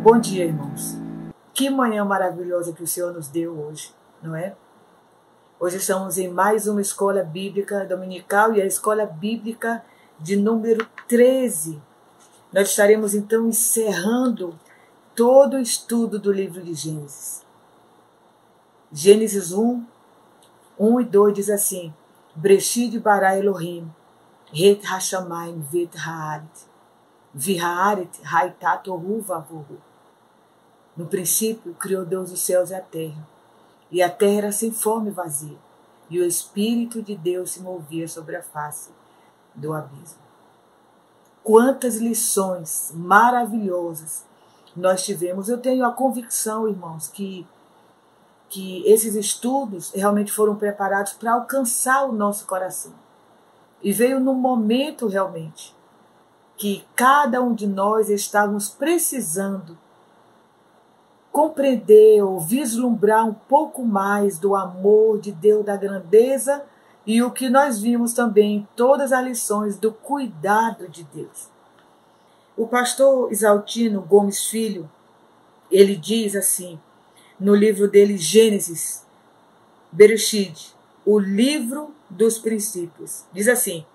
Bom dia, irmãos. Que manhã maravilhosa que o Senhor nos deu hoje, não é? Hoje estamos em mais uma escola bíblica dominical e a escola bíblica de número 13. Nós estaremos então encerrando todo o estudo do livro de Gênesis. Gênesis 1 e 2 diz assim: Breshid bara Elohim, het hashamayim vet haaret, vihaaret haitat tohu vavohu. No princípio, criou Deus os céus e a terra era sem forma e vazia, e o Espírito de Deus se movia sobre a face do abismo. Quantas lições maravilhosas nós tivemos. Eu tenho a convicção, irmãos, que esses estudos realmente foram preparados para alcançar o nosso coração. E veio num momento realmente que cada um de nós estávamos precisando compreender ou vislumbrar um pouco mais do amor de Deus, da grandeza e o que nós vimos também em todas as lições do cuidado de Deus. O pastor Isaltino Gomes Filho, ele diz assim, no livro dele Gênesis, Bereshit, o livro dos princípios, diz assim: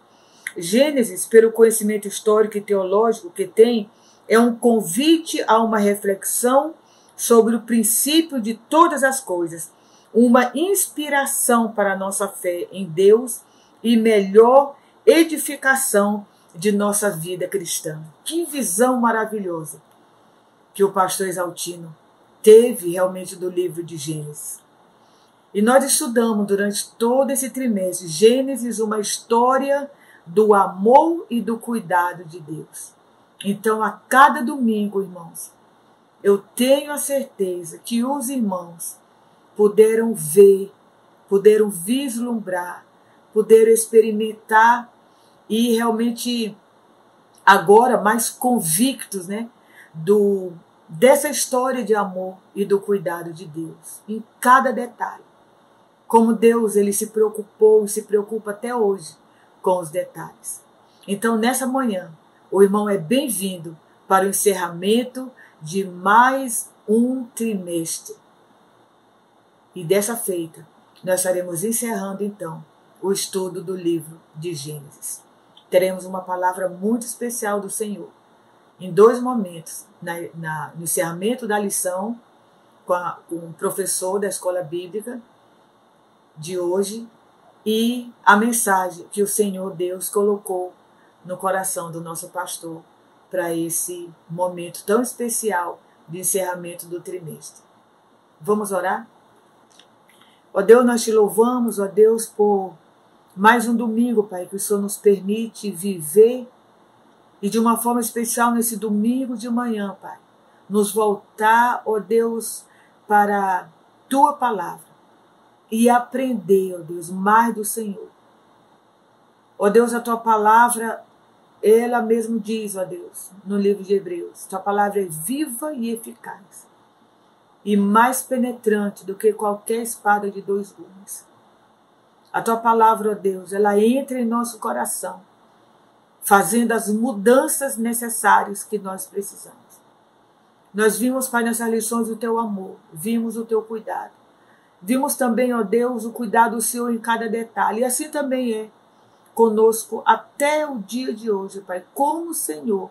Gênesis, pelo conhecimento histórico e teológico que tem, é um convite a uma reflexão sobre o princípio de todas as coisas, uma inspiração para a nossa fé em Deus e melhor edificação de nossa vida cristã. Que visão maravilhosa que o pastor Isaltino teve realmente do livro de Gênesis. E nós estudamos durante todo esse trimestre Gênesis, uma história do amor e do cuidado de Deus. Então, a cada domingo, irmãos, eu tenho a certeza que os irmãos puderam ver, puderam vislumbrar, puderam experimentar e realmente agora mais convictos, né, dessa história de amor e do cuidado de Deus, em cada detalhe. Como Deus ele se preocupou e se preocupa até hoje com os detalhes. Então, nessa manhã, o irmão é bem-vindo para o encerramento de mais um trimestre. E dessa feita, nós estaremos encerrando então o estudo do livro de Gênesis. Teremos uma palavra muito especial do Senhor, em dois momentos, no encerramento da lição, com o professor da escola bíblica de hoje, e a mensagem que o Senhor Deus colocou no coração do nosso pastor para esse momento tão especial de encerramento do trimestre. Vamos orar? Ó Deus, nós te louvamos, ó Deus, por mais um domingo, Pai, que o Senhor nos permite viver e de uma forma especial nesse domingo de manhã, Pai, nos voltar, ó Deus, para a Tua palavra e aprender, ó Deus, mais do Senhor. Ó Deus, a Tua palavra, ela mesmo diz, ó Deus, no livro de Hebreus, Tua palavra é viva e eficaz e mais penetrante do que qualquer espada de dois gumes. A Tua palavra, ó Deus, ela entra em nosso coração, fazendo as mudanças necessárias que nós precisamos. Nós vimos, Pai, nessas lições o Teu amor, vimos o Teu cuidado. Vimos também, ó Deus, o cuidado do Senhor em cada detalhe. E assim também é conosco até o dia de hoje, Pai. Como o Senhor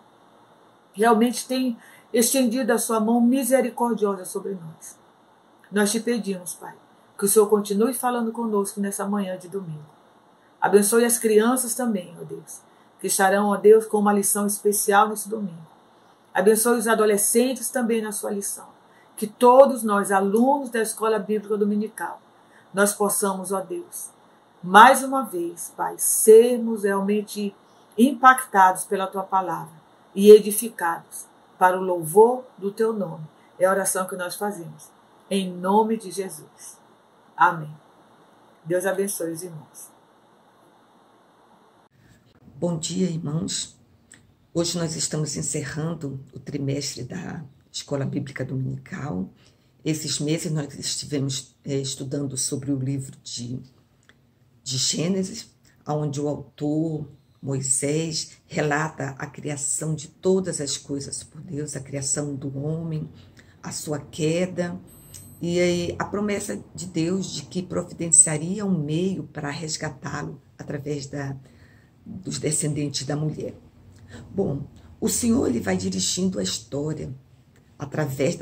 realmente tem estendido a sua mão misericordiosa sobre nós. Nós te pedimos, Pai, que o Senhor continue falando conosco nessa manhã de domingo. Abençoe as crianças também, ó Deus, que estarão, ó Deus, com uma lição especial nesse domingo. Abençoe os adolescentes também na sua lição. Que todos nós, alunos da Escola Bíblica Dominical, nós possamos, ó Deus, mais uma vez, Pai, sermos realmente impactados pela Tua palavra e edificados para o louvor do Teu nome. É a oração que nós fazemos. Em nome de Jesus. Amém. Deus abençoe os irmãos. Bom dia, irmãos. Hoje nós estamos encerrando o trimestre da Escola Bíblica Dominical. Esses meses nós estivemos estudando sobre o livro de Gênesis, onde o autor Moisés relata a criação de todas as coisas por Deus, a criação do homem, a sua queda, e aí a promessa de Deus de que providenciaria um meio para resgatá-lo através dos descendentes da mulher. Bom, o Senhor ele vai dirigindo a história através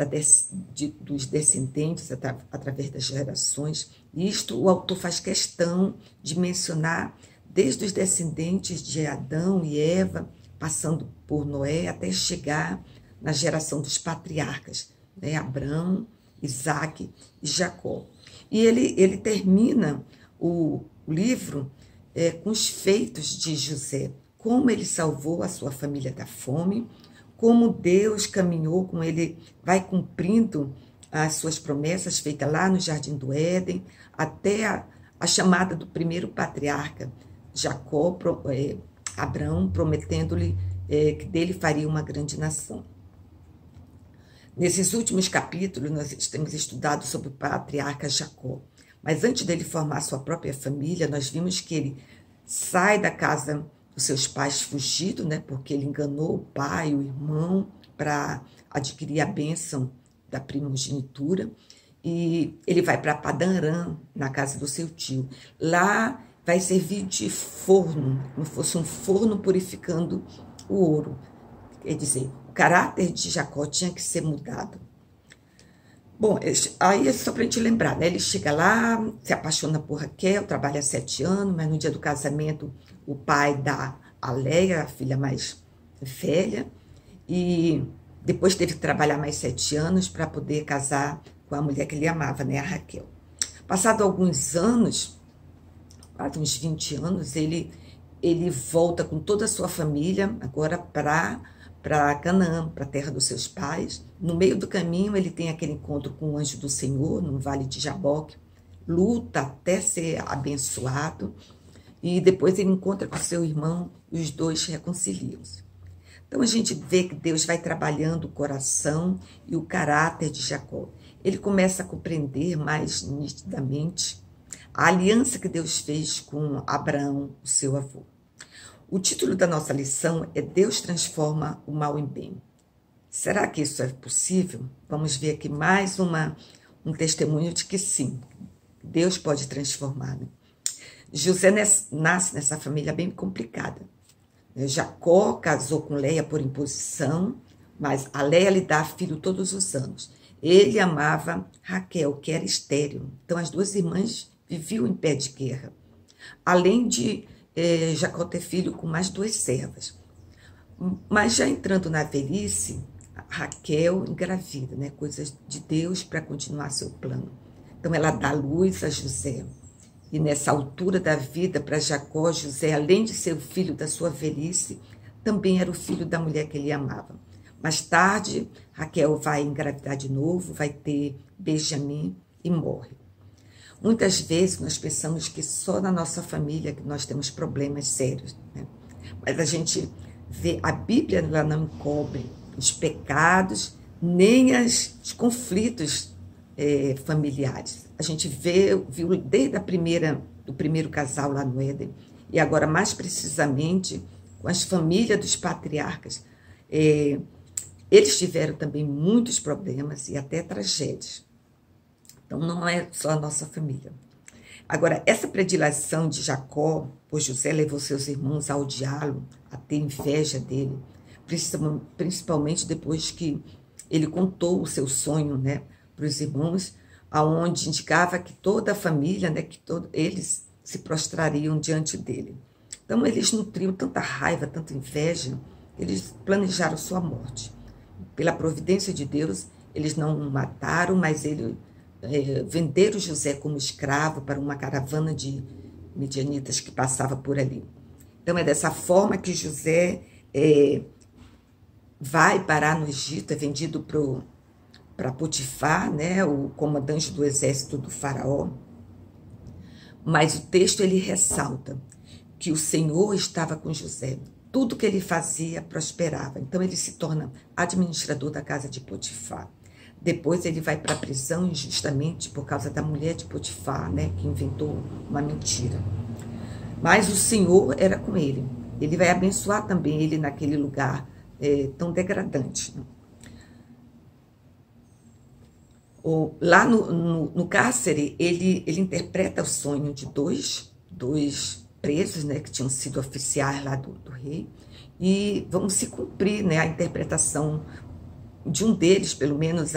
dos descendentes, através das gerações. E isto o autor faz questão de mencionar desde os descendentes de Adão e Eva, passando por Noé, até chegar na geração dos patriarcas, né? Abraão, Isaac e Jacó. E ele termina o livro com os feitos de José, como ele salvou a sua família da fome, como Deus caminhou com ele, vai cumprindo as suas promessas feitas lá no Jardim do Éden, até a chamada do primeiro patriarca, Jacó, Abraão, prometendo-lhe que dele faria uma grande nação. Nesses últimos capítulos, nós temos estudado sobre o patriarca Jacó. Mas antes dele formar sua própria família, nós vimos que ele sai da casa dos seus pais fugido, né, porque ele enganou o pai, o irmão, para adquirir a bênção da primogenitura. E ele vai para Padã Arã, na casa do seu tio. Lá vai servir de forno, como fosse um forno purificando o ouro. Quer dizer, o caráter de Jacó tinha que ser mudado. Bom, aí é só para a gente lembrar, né? Ele chega lá, se apaixona por Raquel, trabalha 7 anos, mas no dia do casamento o pai dá a Leia, a filha mais velha, e depois teve que trabalhar mais 7 anos para poder casar com a mulher que ele amava, né? A Raquel. Passado alguns anos, quase uns 20 anos, ele volta com toda a sua família agora para Canaã, para a terra dos seus pais. No meio do caminho, ele tem aquele encontro com o anjo do Senhor, no vale de Jaboque, luta até ser abençoado, e depois ele encontra com seu irmão, e os dois reconciliam-se. Então a gente vê que Deus vai trabalhando o coração e o caráter de Jacó. Ele começa a compreender mais nitidamente a aliança que Deus fez com Abraão, o seu avô. O título da nossa lição é Deus transforma o mal em bem. Será que isso é possível? Vamos ver aqui mais um testemunho de que sim, Deus pode transformar, né? José nasce nessa família bem complicada. Jacó casou com Leia por imposição, mas a Leia lhe dá filho todos os anos. Ele amava Raquel, que era estéril. Então as duas irmãs viviam em pé de guerra. Além de Jacó ter filho com mais 2 servas. Mas já entrando na velhice, Raquel engravida, né? Coisas de Deus para continuar seu plano. Então ela dá luz a José. E nessa altura da vida para Jacó, José, além de ser o filho da sua velhice, também era o filho da mulher que ele amava. Mais tarde, Raquel vai engravidar de novo, vai ter Benjamim e morre. Muitas vezes nós pensamos que só na nossa família que nós temos problemas sérios, né? Mas a gente vê, a Bíblia ela não encobre os pecados, nem os conflitos familiares. A gente viu desde do primeiro casal lá no Éden, e agora mais precisamente com as famílias dos patriarcas. Eles tiveram também muitos problemas e até tragédias. Então, não é só a nossa família. Agora, essa predileção de Jacó por José levou seus irmãos a odiá-lo, a ter inveja dele, principalmente depois que ele contou o seu sonho, né, para os irmãos, aonde indicava que toda a família, né, que eles se prostrariam diante dele. Então, eles nutriam tanta raiva, tanta inveja, eles planejaram sua morte. Pela providência de Deus, eles não o mataram, mas venderam José como escravo para uma caravana de midianitas que passava por ali. Então, é dessa forma que José vai parar no Egito, é vendido para Potifar, né, o comandante do exército do faraó. Mas o texto ele ressalta que o Senhor estava com José. Tudo que ele fazia prosperava. Então, ele se torna administrador da casa de Potifar. Depois ele vai para a prisão injustamente por causa da mulher de Potifar, né, que inventou uma mentira. Mas o Senhor era com ele. ele vai abençoar também ele naquele lugar tão degradante. Né? Lá no cárcere, ele interpreta o sonho de dois presos, né, que tinham sido oficiais lá do rei, e vão se cumprir, né, a interpretação de um deles, pelo menos,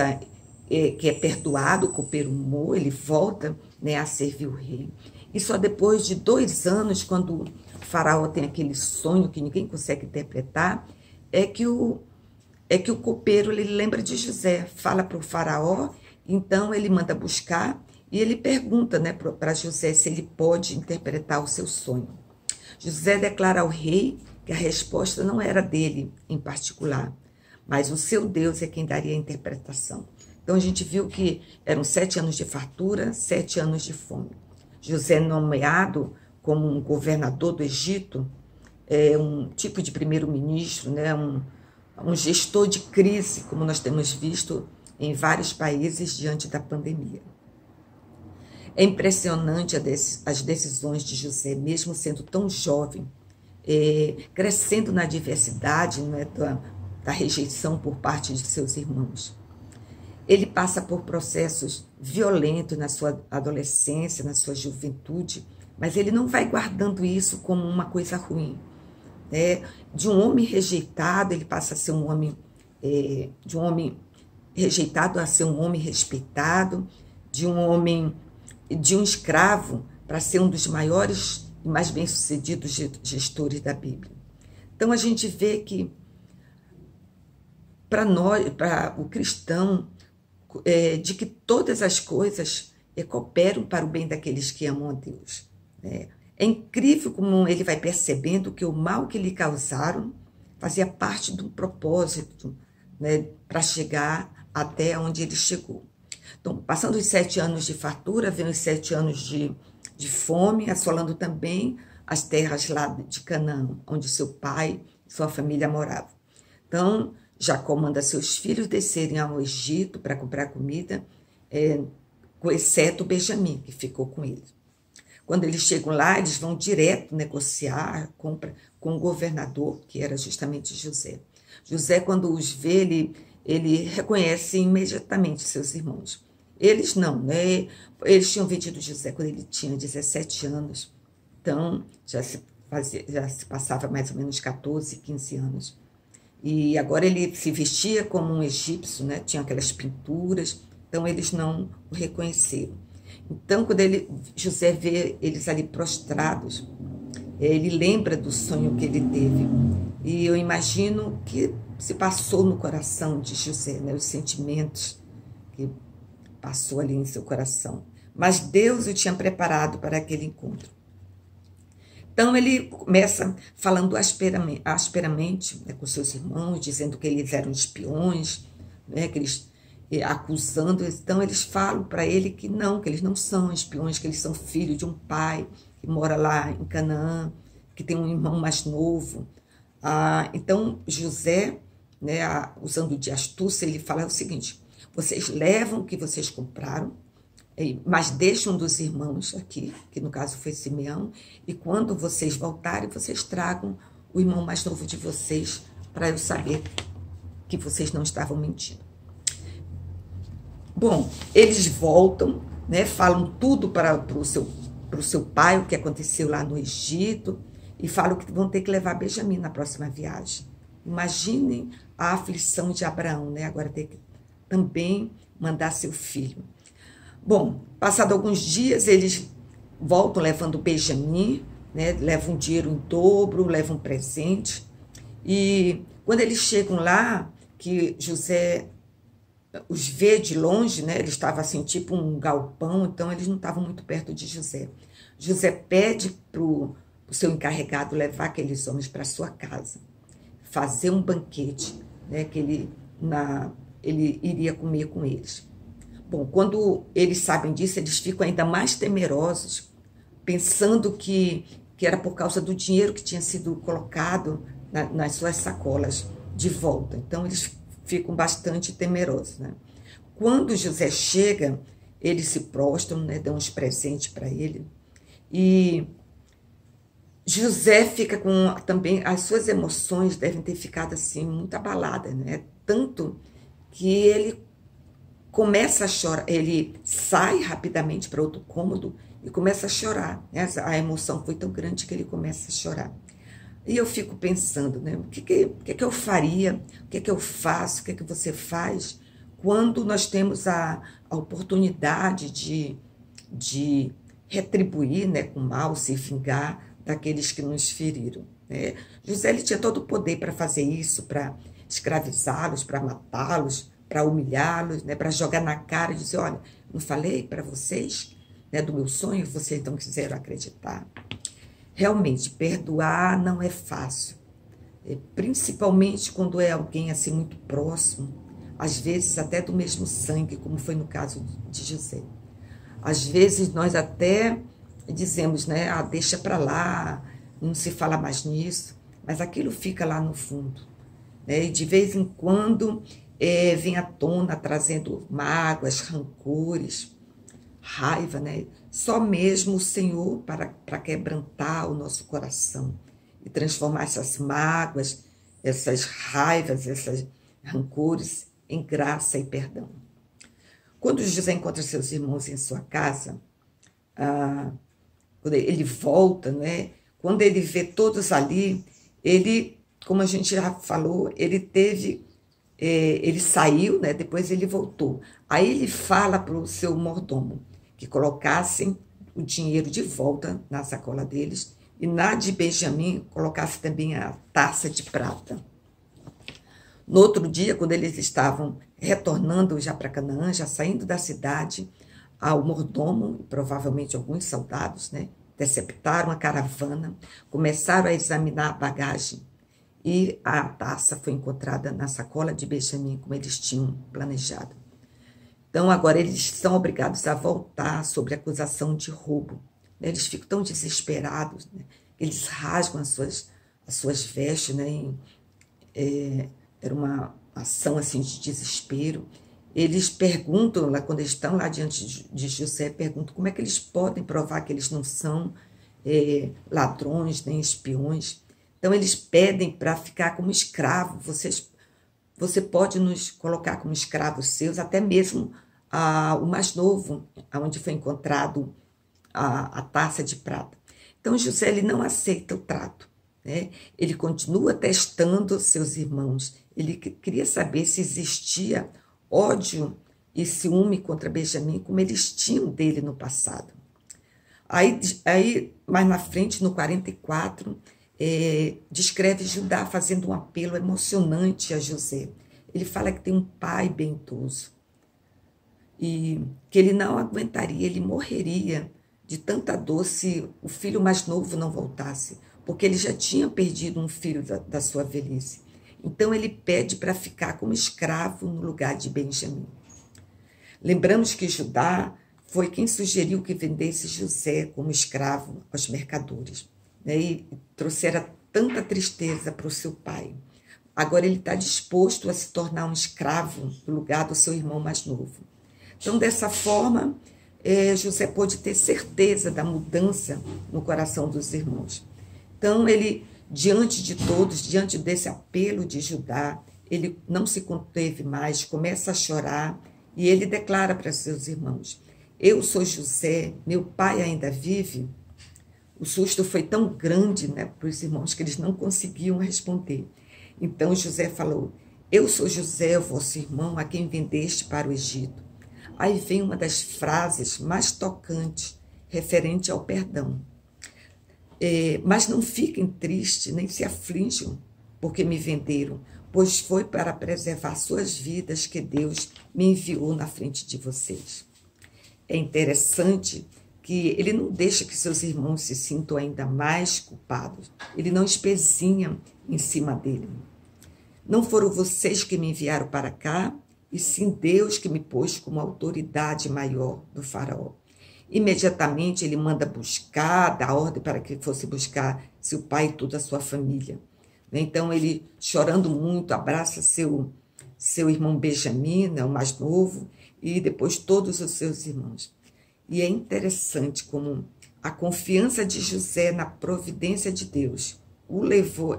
que é perdoado, o copeiro Mo, ele volta, né, a servir o rei. E só depois de 2 anos, quando o faraó tem aquele sonho que ninguém consegue interpretar, é que o copeiro ele lembra de José, fala para o faraó, então ele manda buscar e ele pergunta, né, para José se ele pode interpretar o seu sonho. José declara ao rei que a resposta não era dele em particular, mas o seu Deus é quem daria a interpretação. Então a gente viu que eram 7 anos de fartura, 7 anos de fome. José, nomeado como um governador do Egito, um tipo de primeiro-ministro, né, um gestor de crise, como nós temos visto em vários países diante da pandemia. É impressionante as decisões de José, mesmo sendo tão jovem, crescendo na diversidade, né, da rejeição por parte de seus irmãos. Ele passa por processos violentos na sua adolescência, na sua juventude, mas ele não vai guardando isso como uma coisa ruim. De um homem rejeitado, ele passa a ser um homem, de um homem rejeitado a ser um homem respeitado, de um escravo para ser um dos maiores e mais bem-sucedidos gestores da Bíblia. Então a gente vê que para o cristão, de que todas as coisas cooperam para o bem daqueles que amam a Deus. É incrível como ele vai percebendo que o mal que lhe causaram fazia parte de um propósito, né, para chegar até onde ele chegou. Então, passando os 7 anos de fartura, vem os 7 anos de fome, assolando também as terras lá de Canaã, onde seu pai e sua família moravam. Então, Jacó manda seus filhos descerem ao Egito para comprar comida, exceto Benjamim, que ficou com ele. Quando eles chegam lá, eles vão direto negociar com o governador, que era justamente José. José, quando os vê, ele reconhece imediatamente seus irmãos. Eles não, né? Eles tinham vendido José quando ele tinha 17 anos. Então, já se passava mais ou menos 14, 15 anos. E agora ele se vestia como um egípcio, né? Tinha aquelas pinturas, então eles não o reconheceram. Então, quando José vê eles ali prostrados, ele lembra do sonho que ele teve. E eu imagino que se passou no coração de José, né? Os sentimentos que passou ali em seu coração. Mas Deus o tinha preparado para aquele encontro. Então ele começa falando asperamente, né, com seus irmãos, dizendo que eles eram espiões, né, que eles acusando. Então eles falam para ele que eles não são espiões, que eles são filhos de um pai que mora lá em Canaã, que tem um irmão mais novo. Então José, né, usando de astúcia, ele fala o seguinte: vocês levam o que vocês compraram, mas deixam um dos irmãos aqui, que no caso foi Simeão, e quando vocês voltarem, vocês tragam o irmão mais novo de vocês, para eu saber que vocês não estavam mentindo. Bom, eles voltam, né, falam tudo para o seu pai, o que aconteceu lá no Egito, e falam que vão ter que levar Benjamim na próxima viagem. Imaginem a aflição de Abraão, né? Agora tem que também mandar seu filho. Bom, passado alguns dias, eles voltam levando Benjamim, né? Levam um dinheiro em dobro, levam um presente. E quando eles chegam lá, que José os vê de longe, né? Eles estavam assim, tipo um galpão, então eles não estavam muito perto de José. José pede para o seu encarregado levar aqueles homens para sua casa, fazer um banquete, né? Que ele iria comer com eles. Bom, quando eles sabem disso, eles ficam ainda mais temerosos, pensando que era por causa do dinheiro que tinha sido colocado nas suas sacolas de volta. Então, eles ficam bastante temerosos, né? Quando José chega, eles se prostram, né? Dão uns presentes para ele. E José fica com também, as suas emoções devem ter ficado assim muito abaladas, né? Tanto que ele começa a chorar, ele sai rapidamente para outro cômodo e começa a chorar, né? A emoção foi tão grande que ele começa a chorar. E eu fico pensando, né? O que eu faria, o que eu faço, o que você faz quando nós temos a oportunidade de retribuir, né, com mal, se vingar daqueles que nos feriram, né? José, ele tinha todo o poder para fazer isso, para escravizá-los, para matá-los, para humilhá-los, né, para jogar na cara e dizer, olha, não falei para vocês, né, do meu sonho, vocês não quiseram acreditar. Realmente, perdoar não é fácil, principalmente quando é alguém assim muito próximo, às vezes até do mesmo sangue, como foi no caso de José. Às vezes nós até dizemos, né, deixa para lá, não se fala mais nisso, mas aquilo fica lá no fundo, né, e de vez em quando vem à tona trazendo mágoas, rancores, raiva, né? Só mesmo o Senhor para quebrantar o nosso coração e transformar essas mágoas, essas raivas, esses rancores em graça e perdão. Quando José encontra seus irmãos em sua casa, quando ele volta, né? Quando ele vê todos ali, ele, como a gente já falou, ele saiu, né? Depois ele voltou. Aí ele fala para o seu mordomo que colocassem o dinheiro de volta na sacola deles e na de Benjamim colocasse também a taça de prata. No outro dia, quando eles estavam retornando já para Canaã, já saindo da cidade, o mordomo e provavelmente alguns soldados, né, interceptaram a caravana, começaram a examinar a bagagem e a taça foi encontrada na sacola de Benjamim, como eles tinham planejado. Então, agora eles são obrigados a voltar sobre a acusação de roubo. Eles ficam tão desesperados, né? Eles rasgam as suas vestes, né? Era uma ação assim, de desespero. Eles perguntam, lá, quando eles estão lá diante de José, perguntam como é que eles podem provar que eles não são ladrões, nem espiões. Então, eles pedem para ficar como escravo. Você pode nos colocar como escravos seus, até mesmo o mais novo, onde foi encontrado a taça de prata. Então, José ele não aceita o trato, né? Ele continua testando seus irmãos. Ele queria saber se existia ódio e ciúme contra Benjamim, como eles tinham dele no passado. Aí mais na frente, no 44, descreve Judá fazendo um apelo emocionante a José. Ele fala que tem um pai bentoso e que ele não aguentaria, ele morreria de tanta dor se o filho mais novo não voltasse, porque ele já tinha perdido um filho da sua velhice. Então ele pede para ficar como escravo no lugar de Benjamim. Lembramos que Judá foi quem sugeriu que vendesse José como escravo aos mercadores, né? E trouxera tanta tristeza para o seu pai. Agora ele está disposto a se tornar um escravo no lugar do seu irmão mais novo. Então, dessa forma, José pôde ter certeza da mudança no coração dos irmãos. Então, ele, diante de todos, diante desse apelo de Judá, ele não se conteve mais, começa a chorar e ele declara para seus irmãos: eu sou José, meu pai ainda vive? O susto foi tão grande, né, para os irmãos que eles não conseguiam responder. Então José falou: eu sou José, vosso irmão, a quem vendeste para o Egito. Aí vem uma das frases mais tocantes referente ao perdão. Mas não fiquem tristes, nem se aflijam, porque me venderam, pois foi para preservar suas vidas que Deus me enviou na frente de vocês. É interessante que ele não deixa que seus irmãos se sintam ainda mais culpados. Ele não espezinha em cima dele. Não foram vocês que me enviaram para cá, e sim Deus que me pôs como autoridade maior do faraó. Imediatamente ele manda buscar, dá ordem para que fosse buscar seu pai e toda a sua família. Então ele, chorando muito, abraça seu irmão Benjamim, né, o mais novo, e depois todos os seus irmãos. E é interessante como a confiança de José na providência de Deus o levou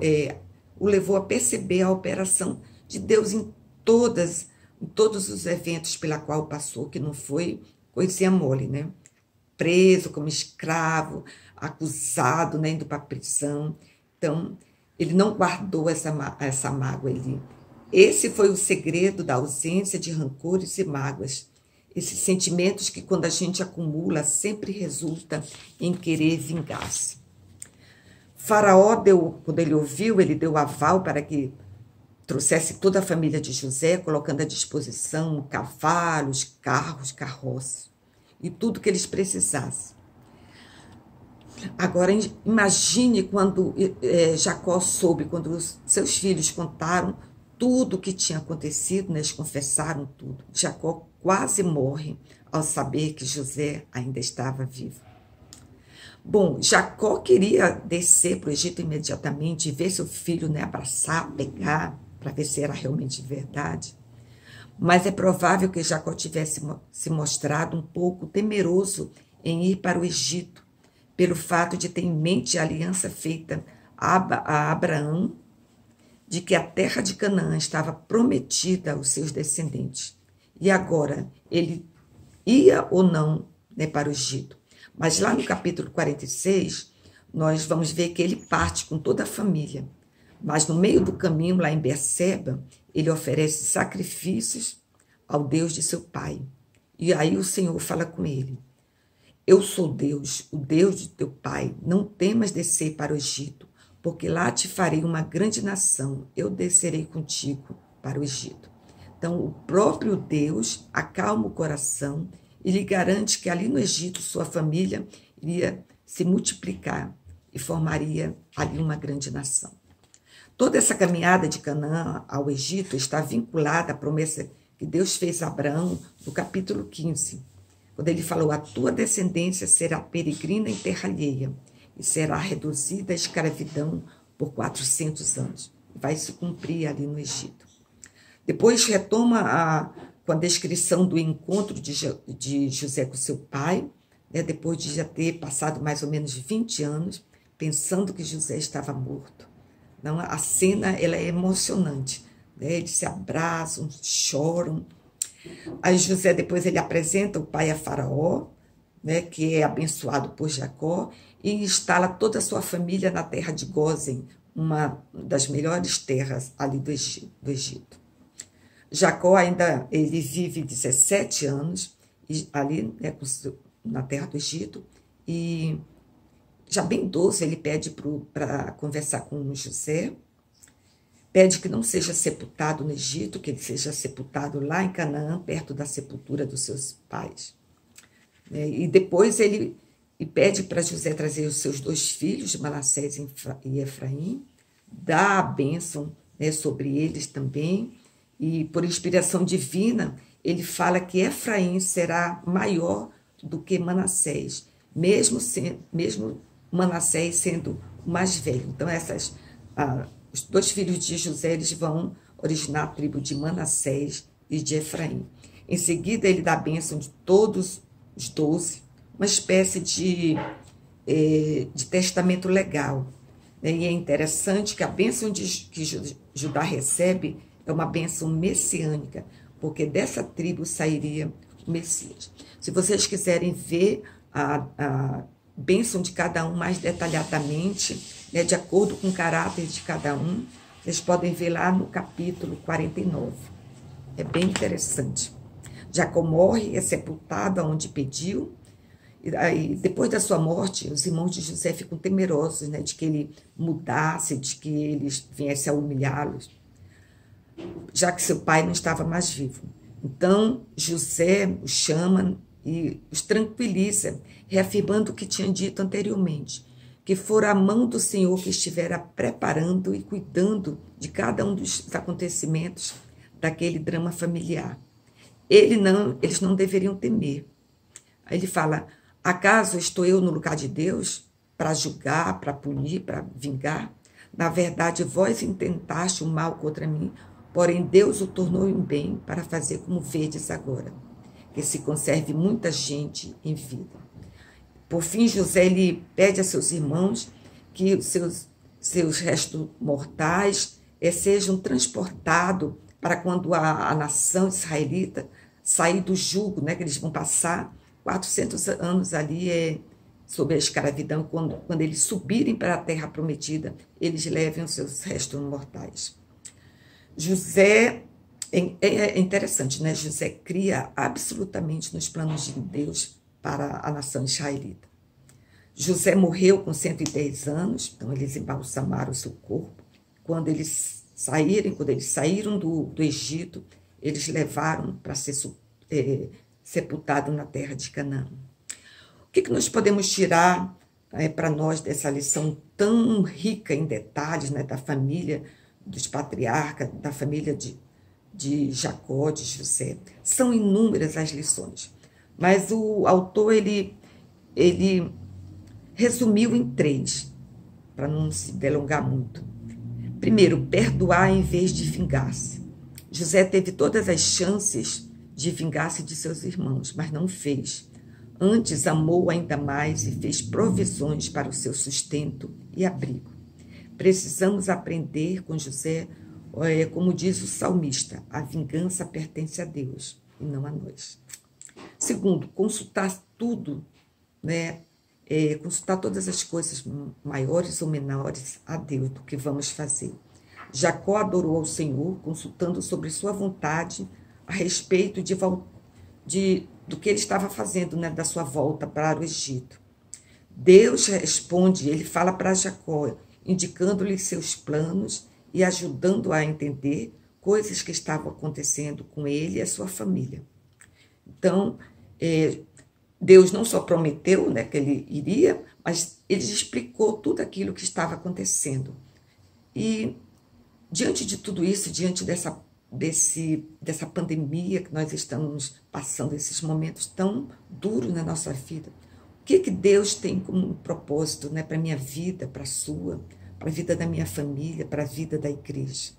a perceber a operação de Deus em todos os eventos pela qual passou, que não foi coisinha mole, né? Preso como escravo, acusado, né, indo para a prisão. Então, ele não guardou essa mágoa. Esse foi o segredo da ausência de rancores e mágoas. Esses sentimentos que, quando a gente acumula, sempre resulta em querer vingar-se. Faraó, quando ele ouviu, ele deu aval para que trouxesse toda a família de José, colocando à disposição cavalos, carros, carroças e tudo que eles precisassem. Agora, imagine quando Jacó soube, quando os seus filhos contaram tudo o que tinha acontecido, né? Eles confessaram tudo. Jacó quase morre ao saber que José ainda estava vivo. Bom, Jacó queria descer para o Egito imediatamente e ver seu filho, né, abraçar, pegar, para ver se era realmente verdade. Mas é provável que Jacó tivesse se mostrado um pouco temeroso em ir para o Egito, pelo fato de ter em mente a aliança feita a Abraão, de que a terra de Canaã estava prometida aos seus descendentes. E agora, ele ia ou não, né, para o Egito. Mas lá no capítulo 46, nós vamos ver que ele parte com toda a família. Mas no meio do caminho, lá em Berseba, ele oferece sacrifícios ao Deus de seu pai. E aí o Senhor fala com ele: eu sou Deus, o Deus de teu pai. Não temas descer para o Egito, porque lá te farei uma grande nação. Eu descerei contigo para o Egito. Então, o próprio Deus acalma o coração e lhe garante que ali no Egito sua família iria se multiplicar e formaria ali uma grande nação. Toda essa caminhada de Canaã ao Egito está vinculada à promessa que Deus fez a Abraão no capítulo 15, quando ele falou: a tua descendência será peregrina em terra alheia e será reduzida à escravidão por 400 anos. Vai se cumprir ali no Egito. Depois retoma com a descrição do encontro de José com seu pai, né, depois de já ter passado mais ou menos 20 anos, pensando que José estava morto. Então, a cena ela é emocionante, né? Eles se abraçam, choram. Aí José depois ele apresenta o pai a Faraó, né, que é abençoado por Jacó, e instala toda a sua família na terra de Gósen, uma das melhores terras ali do Egito. Jacó ainda ele vive 17 anos ali, né, na terra do Egito, e já bem idoso ele pede para conversar com José, pede que não seja sepultado no Egito, que ele seja sepultado lá em Canaã, perto da sepultura dos seus pais. E depois ele pede para José trazer os seus 2 filhos, Manassés e Efraim, dá a bênção, né, sobre eles também, e por inspiração divina, ele fala que Efraim será maior do que Manassés, mesmo Manassés sendo o mais velho. Então, os 2 filhos de José eles vão originar a tribo de Manassés e de Efraim. Em seguida, ele dá a bênção de todos os 12, uma espécie de testamento legal. E é interessante que a bênção que Judá recebe é uma bênção messiânica, porque dessa tribo sairia o Messias. Se vocês quiserem ver a bênção de cada um mais detalhadamente, né, de acordo com o caráter de cada um, vocês podem ver lá no capítulo 49. É bem interessante. Jacó morre, é sepultado onde pediu, e aí, depois da sua morte, os irmãos de José ficam temerosos, né, de que ele mudasse, de que eles viessem a humilhá-los, já que seu pai não estava mais vivo. Então, José os chama e os tranquiliza, reafirmando o que tinha dito anteriormente, que fora a mão do Senhor que estivera preparando e cuidando de cada um dos acontecimentos daquele drama familiar. Eles não deveriam temer. Aí ele fala: acaso estou eu no lugar de Deus para julgar, para punir, para vingar? Na verdade, vós intentaste o mal contra mim, porém Deus o tornou em bem para fazer como vedes agora, que se conserve muita gente em vida. Por fim, José ele pede a seus irmãos que os seus restos mortais sejam transportados para quando a nação israelita sair do jugo, né, que eles vão passar 400 anos ali sob a escravidão. Quando eles subirem para a terra prometida, eles levem os seus restos mortais. José, é interessante, né? José cria absolutamente nos planos de Deus para a nação israelita. José morreu com 110 anos, então eles embalsamaram o seu corpo. Quando eles saíram do Egito, eles levaram para ser sepultado na terra de Canaã. O que nós podemos tirar para nós dessa lição tão rica em detalhes, né, da família dos patriarcas, da família de Jacó, de José? São inúmeras as lições, mas o autor ele resumiu em 3, para não se delongar muito. Primeiro, perdoar em vez de vingar-se. José teve todas as chances de vingar-se de seus irmãos, mas não fez. Antes, amou ainda mais e fez provisões para o seu sustento e abrigo. Precisamos aprender com José, como diz o salmista, a vingança pertence a Deus e não a nós. Segundo, consultar tudo, né? Consultar todas as coisas maiores ou menores a Deus do que vamos fazer. Jacó adorou ao Senhor, consultando sobre sua vontade a respeito do que ele estava fazendo, né, da sua volta para o Egito. Deus responde, ele fala para Jacó, indicando-lhe seus planos e ajudando-o a entender coisas que estavam acontecendo com ele e a sua família. Então, Deus não só prometeu, né, que ele iria, mas ele explicou tudo aquilo que estava acontecendo. E diante de tudo isso, diante dessa pandemia que nós estamos passando, esses momentos tão duros na nossa vida, o que Deus tem como propósito, né, para a minha vida, para a sua, para a vida da minha família, para a vida da igreja?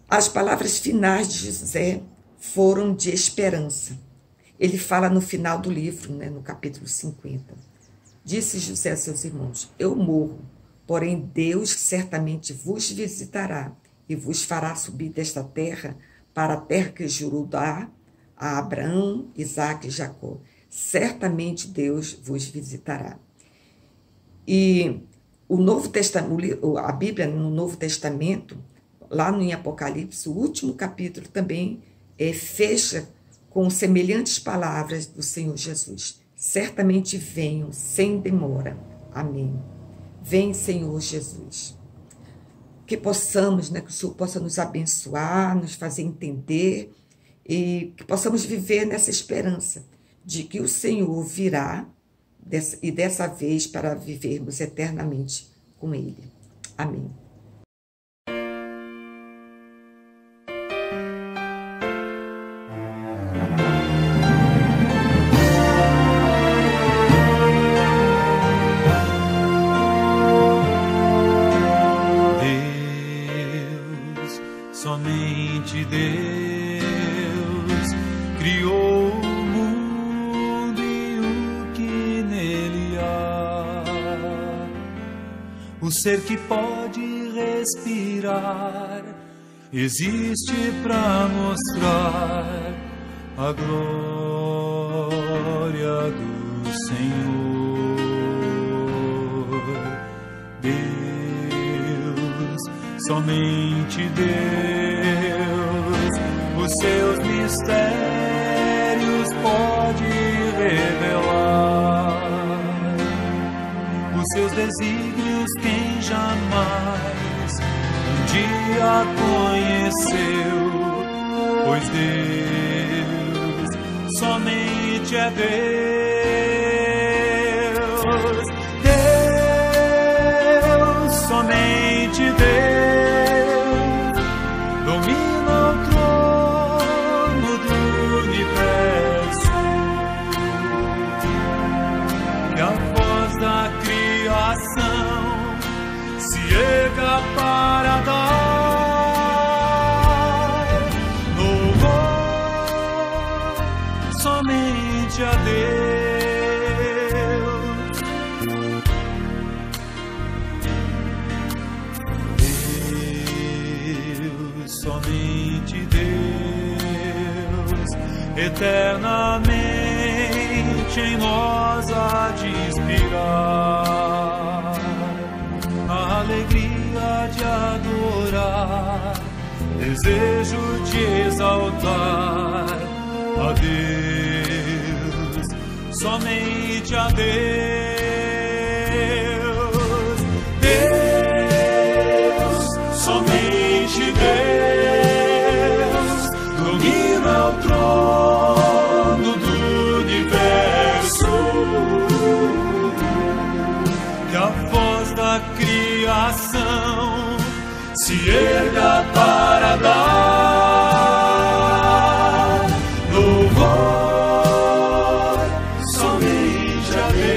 As palavras finais de José foram de esperança. Ele fala no final do livro, né, no capítulo 50. Disse José a seus irmãos: eu morro, porém Deus certamente vos visitará e vos fará subir desta terra para a terra que jurou dar a Abraão, Isaque e Jacó. Certamente Deus vos visitará. E o Novo Testamento, a Bíblia no Novo Testamento, lá em Apocalipse, o último capítulo também fecha com semelhantes palavras do Senhor Jesus. Certamente venham sem demora. Amém. Vem, Senhor Jesus. Que possamos, né, que o Senhor possa nos abençoar, nos fazer entender e que possamos viver nessa esperança de que o Senhor virá e dessa vez para vivermos eternamente com Ele. Amém. Somente Deus criou o mundo e o que nele há. O ser que pode respirar existe para mostrar a glória do Senhor. Somente Deus, os seus mistérios pode revelar. Os seus desígnios quem jamais um dia conheceu, pois Deus somente é Deus. Deus, somente Deus. Para dar louvor somente a Deus. somente Deus, eternamente em nós há de inspirar a alegria de adorar, desejo de exaltar a Deus, somente a Deus. Deus, somente Deus, domina o trono do universo. Que a voz da criação se erga para dar louvor somente a Deus.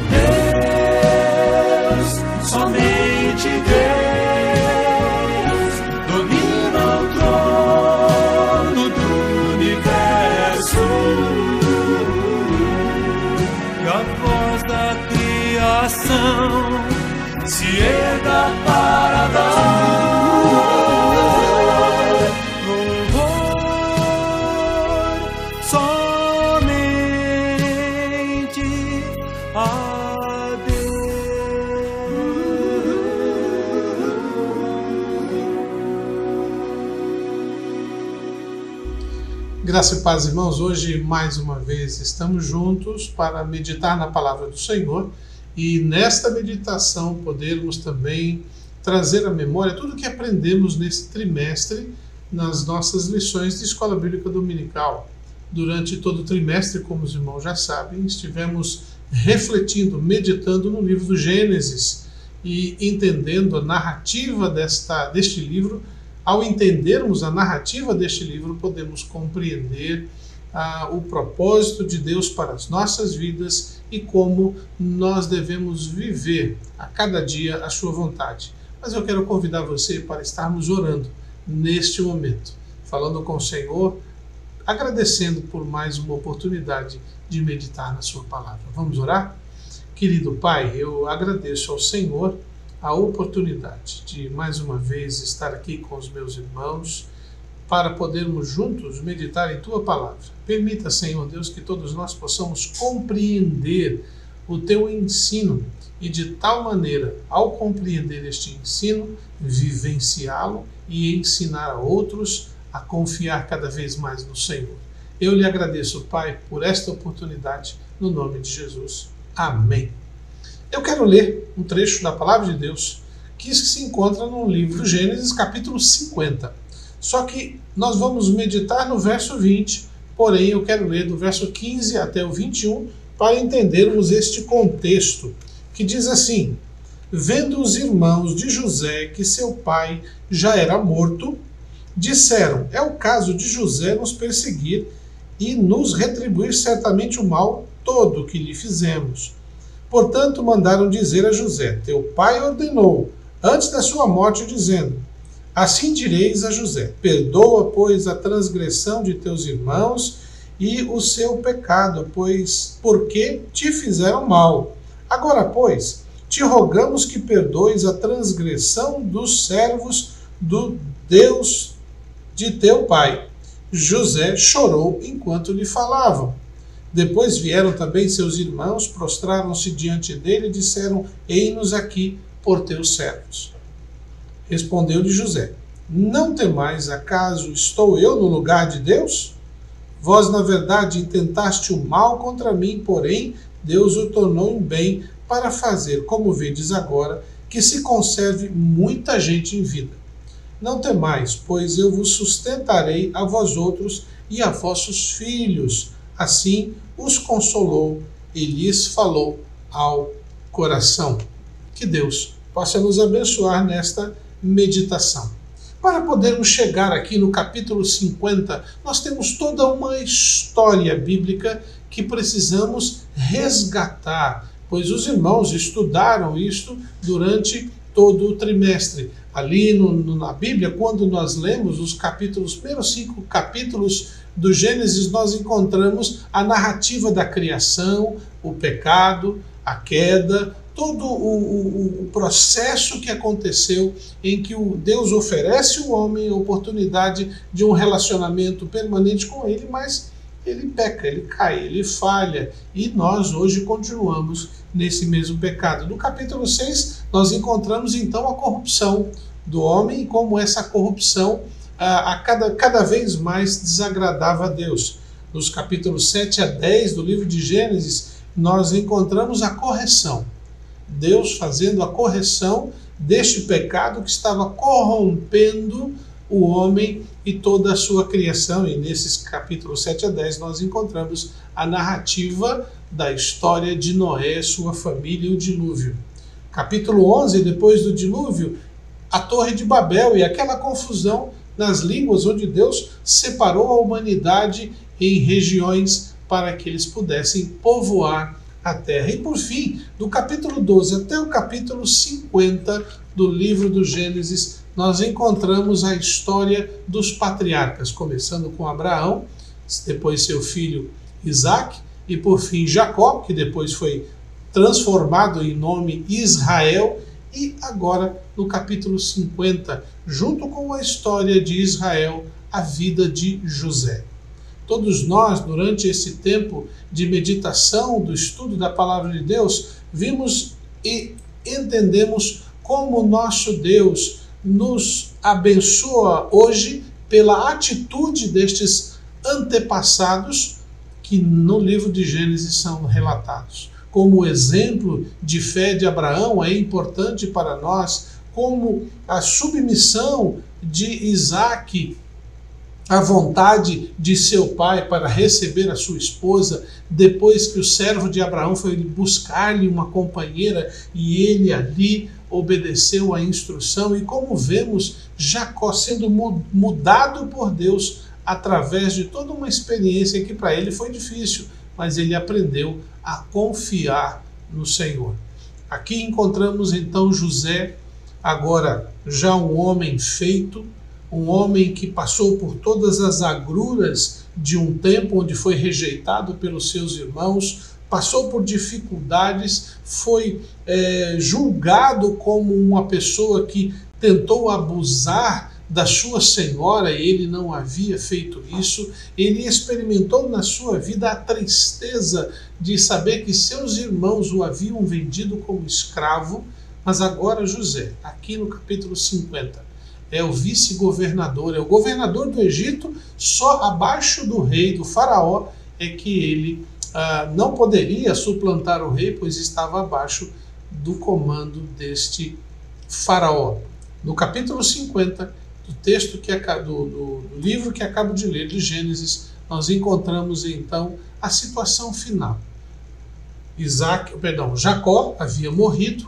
Deus, somente Deus, domina o trono do universo. Que a voz da criação se erga para dar louvor somente a Graça e paz, irmãos. Hoje, mais uma vez, estamos juntos para meditar na palavra do Senhor e nesta meditação podermos também trazer à memória tudo o que aprendemos nesse trimestre nas nossas lições de Escola Bíblica Dominical. Durante todo o trimestre, como os irmãos já sabem, estivemos refletindo, meditando no livro do Gênesis e entendendo a narrativa deste livro. Ao entendermos a narrativa deste livro, podemos compreender o propósito de Deus para as nossas vidas e como nós devemos viver a cada dia a sua vontade. Mas eu quero convidar você para estarmos orando neste momento, falando com o Senhor, agradecendo por mais uma oportunidade de meditar na sua palavra. Vamos orar? Querido Pai, eu agradeço ao Senhor a oportunidade de mais uma vez estar aqui com os meus irmãos para podermos juntos meditar em Tua Palavra. Permita, Senhor Deus, que todos nós possamos compreender o Teu ensino e de tal maneira, ao compreender este ensino, vivenciá-lo e ensinar a outros a confiar cada vez mais no Senhor. Eu lhe agradeço, Pai, por esta oportunidade, no nome de Jesus. Amém. Eu quero ler um trecho da Palavra de Deus que se encontra no livro Gênesis, capítulo 50. Só que nós vamos meditar no verso 20, porém eu quero ler do verso 15 até o 21 para entendermos este contexto, que diz assim: vendo os irmãos de José que seu pai já era morto, disseram: é o caso de José nos perseguir e nos retribuir certamente o mal todo que lhe fizemos. Portanto, mandaram dizer a José: teu pai ordenou, antes da sua morte, dizendo: assim direis a José: perdoa, pois, a transgressão de teus irmãos e o seu pecado, pois porque te fizeram mal. Agora, pois, te rogamos que perdoes a transgressão dos servos do Deus de teu pai. José chorou enquanto lhe falavam. Depois vieram também seus irmãos, prostraram-se diante dele e disseram: eis-nos aqui por teus servos. Respondeu-lhe José: não temais, acaso estou eu no lugar de Deus? Vós, na verdade, intentaste o mal contra mim, porém Deus o tornou em bem, para fazer, como vedes agora, que se conserve muita gente em vida. Não temais, pois eu vos sustentarei a vós outros e a vossos filhos. Assim os consolou e lhes falou ao coração. Que Deus possa nos abençoar nesta meditação. Para podermos chegar aqui no capítulo 50, nós temos toda uma história bíblica que precisamos resgatar, pois os irmãos estudaram isto durante todo o trimestre. Ali na Bíblia, quando nós lemos os primeiros 5 capítulos do Gênesis, nós encontramos a narrativa da criação, o pecado, a queda, todo o processo que aconteceu em que o Deus oferece ao homem a oportunidade de um relacionamento permanente com ele, mas ele peca, ele cai, ele falha, e nós hoje continuamos nesse mesmo pecado. No capítulo 6, nós encontramos então a corrupção do homem e como essa corrupção cada vez mais desagradava a Deus. Nos capítulos 7 a 10 do livro de Gênesis, nós encontramos a correção. Deus fazendo a correção deste pecado que estava corrompendo o homem e toda a sua criação. E nesses capítulos 7 a 10 nós encontramos a narrativa da história de Noé, sua família e o dilúvio. Capítulo 11, depois do dilúvio, a Torre de Babel e aquela confusão nas línguas onde Deus separou a humanidade em regiões para que eles pudessem povoar a terra. E por fim, do capítulo 12 até o capítulo 50 do livro do Gênesis, nós encontramos a história dos patriarcas, começando com Abraão, depois seu filho Isaac, e por fim Jacó, que depois foi transformado em nome Israel, e agora no capítulo 50, junto com a história de Israel, a vida de José. Todos nós, durante esse tempo de meditação, do estudo da Palavra de Deus, vimos e entendemos como o nosso Deus nos abençoa hoje pela atitude destes antepassados que no livro de Gênesis são relatados. Como o exemplo de fé de Abraão é importante para nós, como a submissão de Isaac à vontade de seu pai para receber a sua esposa, depois que o servo de Abraão foi buscar-lhe uma companheira e ele ali obedeceu à instrução, e como vemos Jacó sendo mudado por Deus através de toda uma experiência que para ele foi difícil, mas ele aprendeu a confiar no Senhor. Aqui encontramos então José, agora já um homem feito, um homem que passou por todas as agruras de um tempo onde foi rejeitado pelos seus irmãos, passou por dificuldades, foi julgado como uma pessoa que tentou abusar da sua senhora, e ele não havia feito isso. Ele experimentou na sua vida a tristeza de saber que seus irmãos o haviam vendido como escravo, mas agora José, aqui no capítulo 50, é o vice-governador, é o governador do Egito, só abaixo do rei, do faraó, é que ele não poderia suplantar o rei, pois estava abaixo do comando deste faraó. No capítulo 50, do texto do livro que acabo de ler, de Gênesis, nós encontramos então a situação final. Jacó havia morrido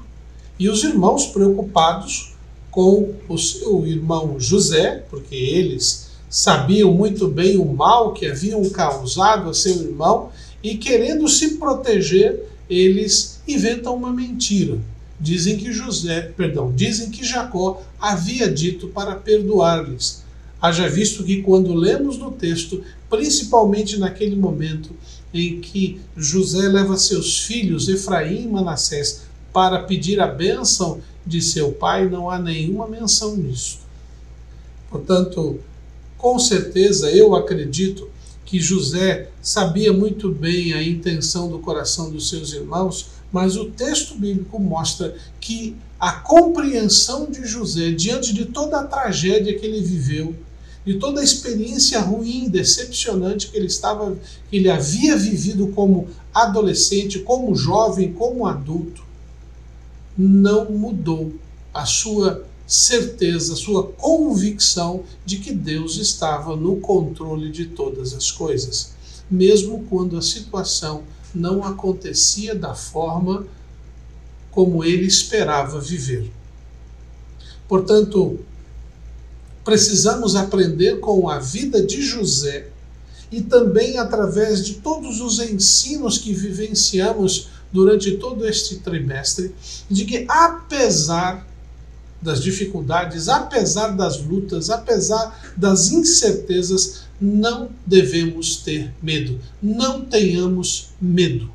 e os irmãos preocupados com o seu irmão José, porque eles sabiam muito bem o mal que haviam causado a seu irmão, e querendo se proteger, eles inventam uma mentira. Dizem que Jacó havia dito para perdoar-lhes. Haja visto que quando lemos no texto, principalmente naquele momento em que José leva seus filhos, Efraim e Manassés, para pedir a bênção de seu pai, não há nenhuma menção nisso. Portanto, com certeza eu acredito que José sabia muito bem a intenção do coração dos seus irmãos, mas o texto bíblico mostra que a compreensão de José diante de toda a tragédia que ele viveu, de toda a experiência ruim, decepcionante que ele havia vivido como adolescente, como jovem, como adulto, não mudou a sua certeza, a sua convicção de que Deus estava no controle de todas as coisas, mesmo quando a situação não acontecia da forma como ele esperava viver. Portanto, precisamos aprender com a vida de José e também através de todos os ensinos que vivenciamos durante todo este trimestre, de que apesar das dificuldades, apesar das lutas, apesar das incertezas, não devemos ter medo. Não tenhamos medo.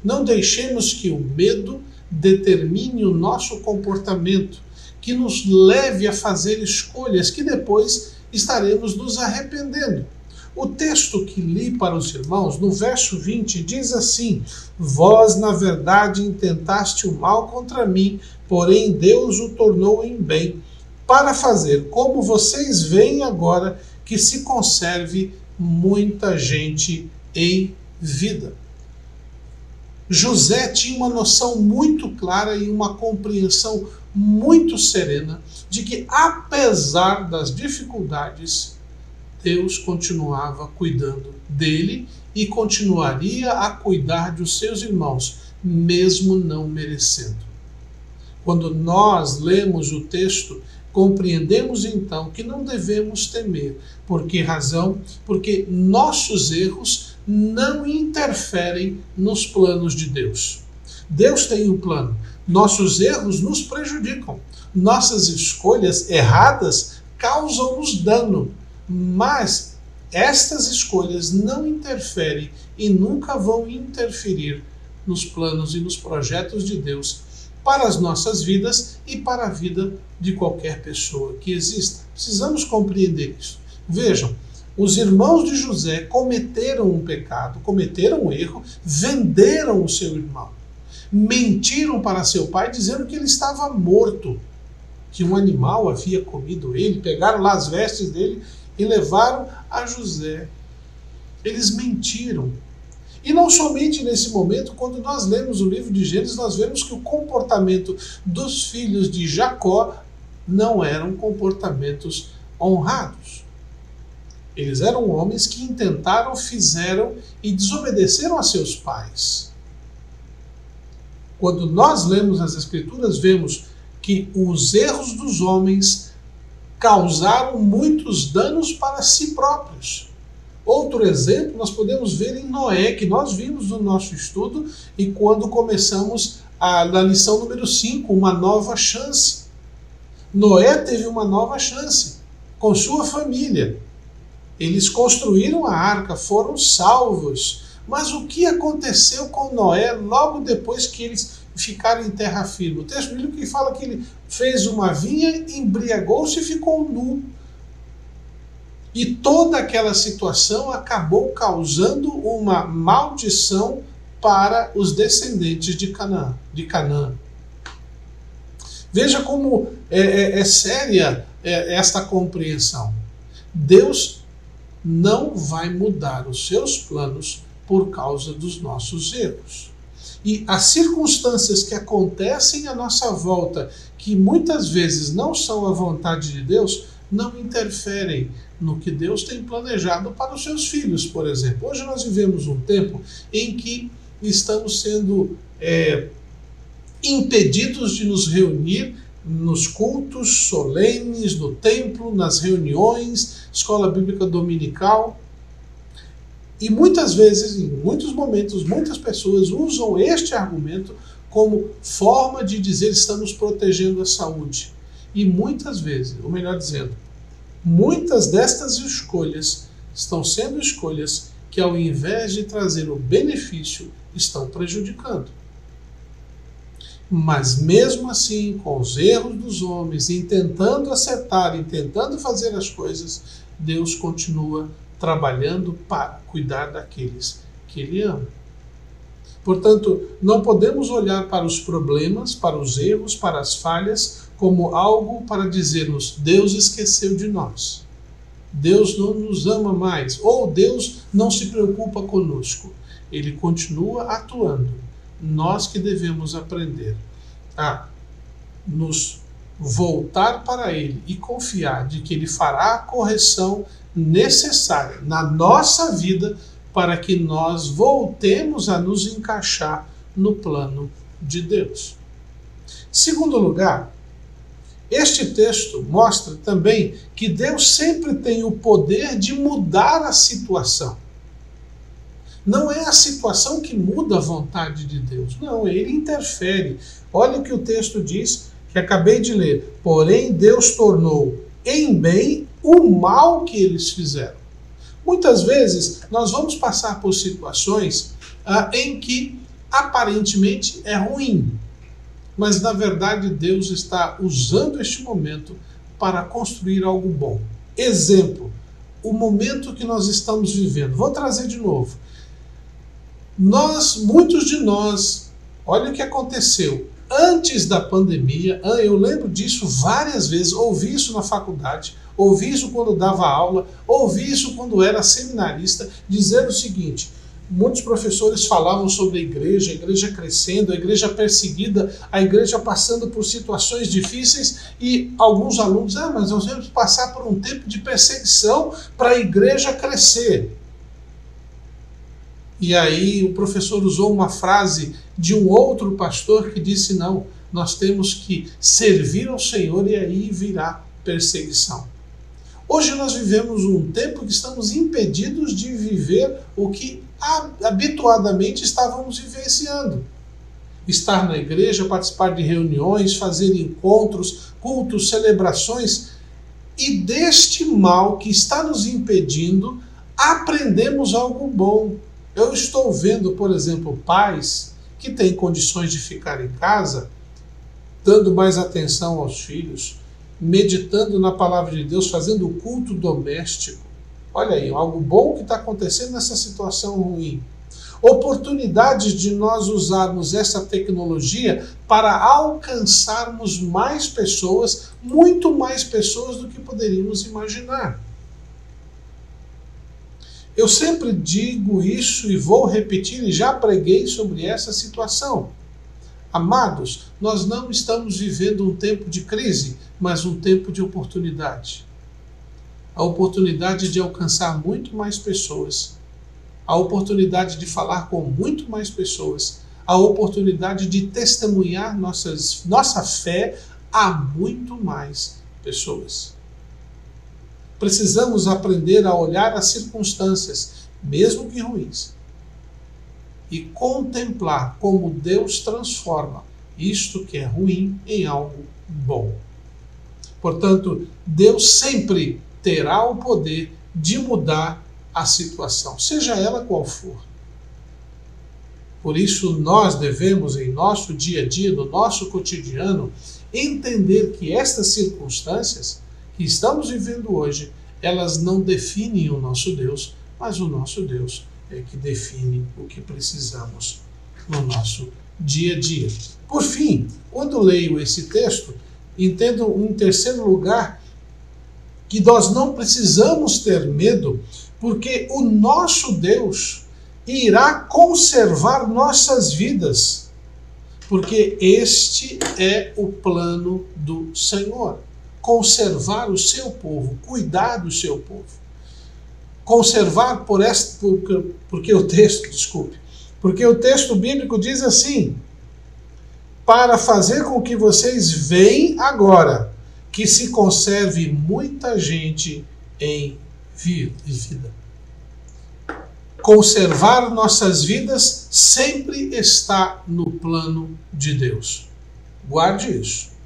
Não deixemos que o medo determine o nosso comportamento, que nos leve a fazer escolhas que depois estaremos nos arrependendo. O texto que li para os irmãos, no verso 20, diz assim: vós, na verdade, intentaste o mal contra mim, porém Deus o tornou em bem, para fazer, como vocês veem agora, que se conserve muita gente em vida. José tinha uma noção muito clara e uma compreensão muito serena de que, apesar das dificuldades, Deus continuava cuidando dele e continuaria a cuidar dos seus irmãos, mesmo não merecendo. Quando nós lemos o texto, compreendemos então que não devemos temer. Por que razão? Porque nossos erros não interferem nos planos de Deus. Deus tem um plano. Nossos erros nos prejudicam. Nossas escolhas erradas causam-nos dano. Mas estas escolhas não interferem e nunca vão interferir nos planos e nos projetos de Deus para as nossas vidas e para a vida de qualquer pessoa que exista. Precisamos compreender isso. Vejam, os irmãos de José cometeram um pecado, cometeram um erro, venderam o seu irmão. Mentiram para seu pai dizendo que ele estava morto, que um animal havia comido ele, pegaram lá as vestes dele e levaram a José. Eles mentiram. E não somente nesse momento, quando nós lemos o livro de Gênesis, nós vemos que o comportamento dos filhos de Jacó não eram comportamentos honrados. Eles eram homens que intentaram, fizeram e desobedeceram a seus pais. Quando nós lemos as Escrituras, vemos que os erros dos homens causaram muitos danos para si próprios. Outro exemplo nós podemos ver em Noé, que nós vimos no nosso estudo, e quando começamos na lição número 5, uma nova chance. Noé teve uma nova chance com sua família. Eles construíram a arca, foram salvos. Mas o que aconteceu com Noé logo depois que eles ficaram em terra firme? O texto bíblico que fala que ele fez uma vinha, embriagou-se e ficou nu. E toda aquela situação acabou causando uma maldição para os descendentes de Canaã. Veja como é séria esta compreensão. Deus não vai mudar os seus planos por causa dos nossos erros. E as circunstâncias que acontecem à nossa volta, que muitas vezes não são a vontade de Deus, não interferem no que Deus tem planejado para os seus filhos, por exemplo. Hoje nós vivemos um tempo em que estamos sendo impedidos de nos reunir nos cultos solenes, no templo, nas reuniões, escola bíblica dominical. E muitas vezes, em muitos momentos, muitas pessoas usam este argumento como forma de dizer estamos protegendo a saúde. E muitas vezes, ou melhor dizendo, muitas destas escolhas estão sendo escolhas que, ao invés de trazer o benefício, estão prejudicando. Mas mesmo assim, com os erros dos homens, e tentando acertar, e tentando fazer as coisas, Deus continua trabalhando para cuidar daqueles que Ele ama. Portanto, não podemos olhar para os problemas, para os erros, para as falhas, como algo para dizermos, Deus esqueceu de nós. Deus não nos ama mais, ou Deus não se preocupa conosco. Ele continua atuando. Nós que devemos aprender a nos voltar para Ele e confiar de que Ele fará a correção necessária na nossa vida para que nós voltemos a nos encaixar no plano de Deus. Segundo lugar, este texto mostra também que Deus sempre tem o poder de mudar a situação. Não é a situação que muda a vontade de Deus. Não, Ele interfere. Olha o que o texto diz, que acabei de ler. Porém, Deus tornou em bem o mal que eles fizeram. Muitas vezes, nós vamos passar por situações em que aparentemente é ruim. mas na verdade Deus está usando este momento para construir algo bom. Exemplo, o momento que nós estamos vivendo. Vou trazer de novo. Muitos de nós, olha o que aconteceu. Antes da pandemia, eu lembro disso várias vezes, ouvi isso na faculdade, ouvi isso quando dava aula, ouvi isso quando era seminarista, dizendo o seguinte: muitos professores falavam sobre a igreja crescendo, a igreja perseguida, a igreja passando por situações difíceis, e alguns alunos, mas nós vamos passar por um tempo de perseguição para a igreja crescer. E aí o professor usou uma frase de um outro pastor que disse: não, nós temos que servir ao Senhor e aí virá perseguição. Hoje nós vivemos um tempo que estamos impedidos de viver o que habituadamente estávamos vivenciando. Estar na igreja, participar de reuniões, fazer encontros, cultos, celebrações. E deste mal que está nos impedindo, aprendemos algo bom. Eu estou vendo, por exemplo, pais que têm condições de ficar em casa, dando mais atenção aos filhos, meditando na palavra de Deus, fazendo o culto doméstico. Olha aí, algo bom que está acontecendo nessa situação ruim. Oportunidades de nós usarmos essa tecnologia para alcançarmos mais pessoas, muito mais pessoas do que poderíamos imaginar. Eu sempre digo isso e vou repetir, e já preguei sobre essa situação. Amados, nós não estamos vivendo um tempo de crise, mas um tempo de oportunidade. A oportunidade de alcançar muito mais pessoas, a oportunidade de falar com muito mais pessoas, a oportunidade de testemunhar nossa fé a muito mais pessoas. Precisamos aprender a olhar as circunstâncias, mesmo que ruins, e contemplar como Deus transforma isto que é ruim em algo bom. Portanto, Deus sempre terá o poder de mudar a situação, seja ela qual for. Por isso, nós devemos, em nosso dia a dia, no nosso cotidiano, entender que estas circunstâncias que estamos vivendo hoje, elas não definem o nosso Deus, mas o nosso Deus é que define o que precisamos no nosso dia a dia. Por fim, quando leio esse texto, entendo, em terceiro lugar, que nós não precisamos ter medo, porque o nosso Deus irá conservar nossas vidas, porque este é o plano do Senhor. Conservar o seu povo, cuidar do seu povo. Conservar porque o texto bíblico diz assim: para fazer com que vocês vejam agora que se conserve muita gente em vida. Conservar nossas vidas sempre está no plano de Deus. Guarde isso.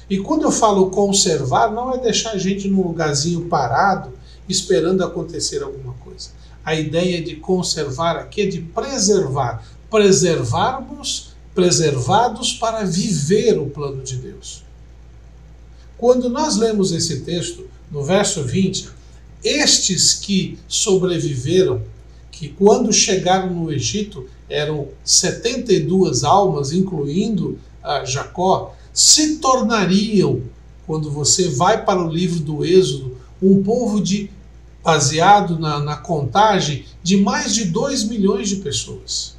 E quando eu falo conservar, não é deixar a gente num lugarzinho parado, esperando acontecer alguma coisa. A ideia de conservar aqui é de preservar. Preservados para viver o plano de Deus. Quando nós lemos esse texto, no verso 20, estes que sobreviveram, que quando chegaram no Egito, eram 72 almas, incluindo Jacó, se tornariam, quando você vai para o livro do Êxodo, um povo baseado na contagem de mais de 2 milhões de pessoas.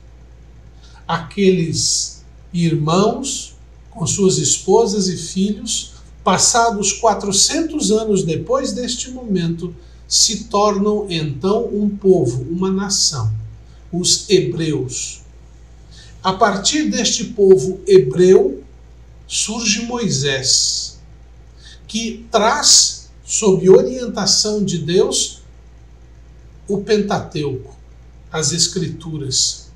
Aqueles irmãos, com suas esposas e filhos, passados 400 anos depois deste momento, se tornam então um povo, uma nação, os hebreus. A partir deste povo hebreu, surge Moisés, que traz, sob orientação de Deus, o Pentateuco, as Escrituras.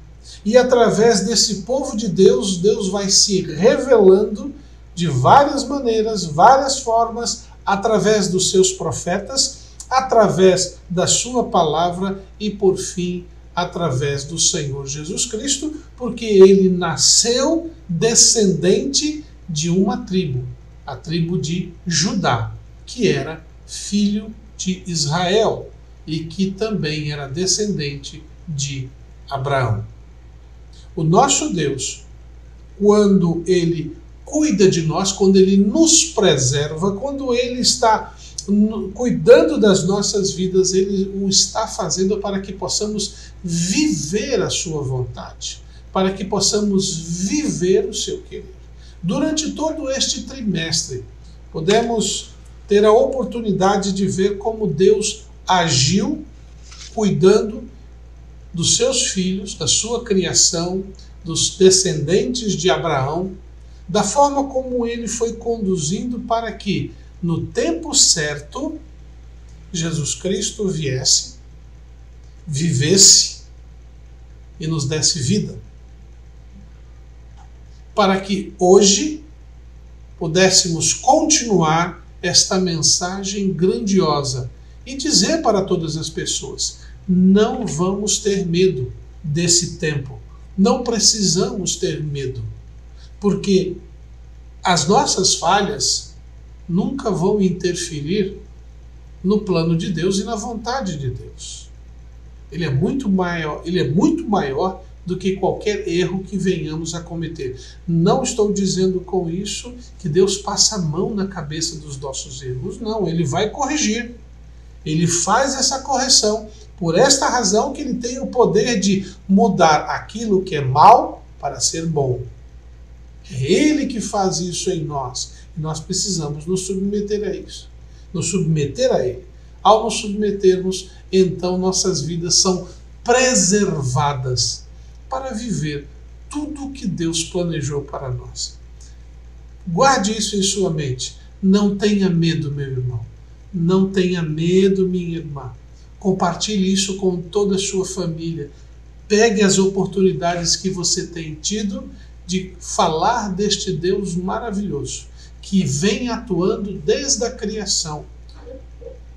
E através desse povo de Deus, Deus vai se revelando de várias maneiras, várias formas, através dos seus profetas, através da sua palavra e, por fim, através do Senhor Jesus Cristo, porque ele nasceu descendente de uma tribo, a tribo de Judá, que era filho de Israel e que também era descendente de Abraão. O nosso Deus, quando ele cuida de nós, quando ele nos preserva, quando ele está cuidando das nossas vidas, ele o está fazendo para que possamos viver a sua vontade, para que possamos viver o seu querer. Durante todo este trimestre, podemos ter a oportunidade de ver como Deus agiu cuidando dos seus filhos, da sua criação, dos descendentes de Abraão, da forma como ele foi conduzindo para que, no tempo certo, Jesus Cristo viesse, vivesse e nos desse vida. Para que hoje pudéssemos continuar esta mensagem grandiosa e dizer para todas as pessoas: não vamos ter medo desse tempo, não precisamos ter medo, porque as nossas falhas nunca vão interferir no plano de Deus e na vontade de Deus. Ele é muito maior do que qualquer erro que venhamos a cometer. Não estou dizendo com isso que Deus passa a mão na cabeça dos nossos erros. Não, ele vai corrigir. Ele faz essa correção. Por esta razão que ele tem o poder de mudar aquilo que é mal para ser bom. É ele que faz isso em nós. E nós precisamos nos submeter a isso. Nos submeter a ele. Ao nos submetermos, então nossas vidas são preservadas para viver tudo o que Deus planejou para nós. Guarde isso em sua mente. Não tenha medo, meu irmão. Não tenha medo, minha irmã. Compartilhe isso com toda a sua família. Pegue as oportunidades que você tem tido de falar deste Deus maravilhoso, que vem atuando desde a criação,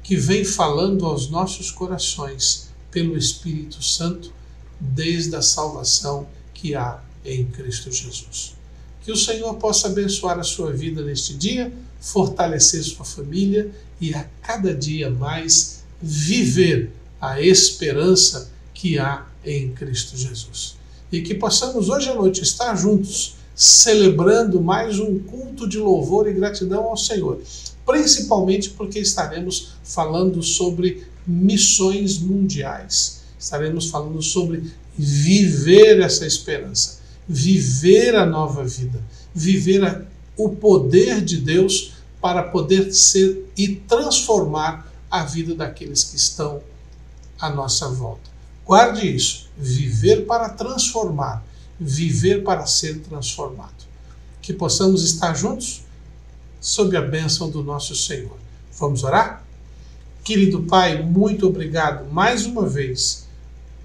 que vem falando aos nossos corações pelo Espírito Santo, desde a salvação que há em Cristo Jesus. Que o Senhor possa abençoar a sua vida neste dia, fortalecer sua família e a cada dia mais viver a esperança que há em Cristo Jesus. E que possamos hoje à noite estar juntos, celebrando mais um culto de louvor e gratidão ao Senhor, principalmente porque estaremos falando sobre missões mundiais. Estaremos falando sobre viver essa esperança, viver a nova vida, viver o poder de Deus para poder ser e transformar a vida daqueles que estão à nossa volta. Guarde isso, viver para transformar, viver para ser transformado. Que possamos estar juntos sob a bênção do nosso Senhor. Vamos orar? Querido Pai, muito obrigado mais uma vez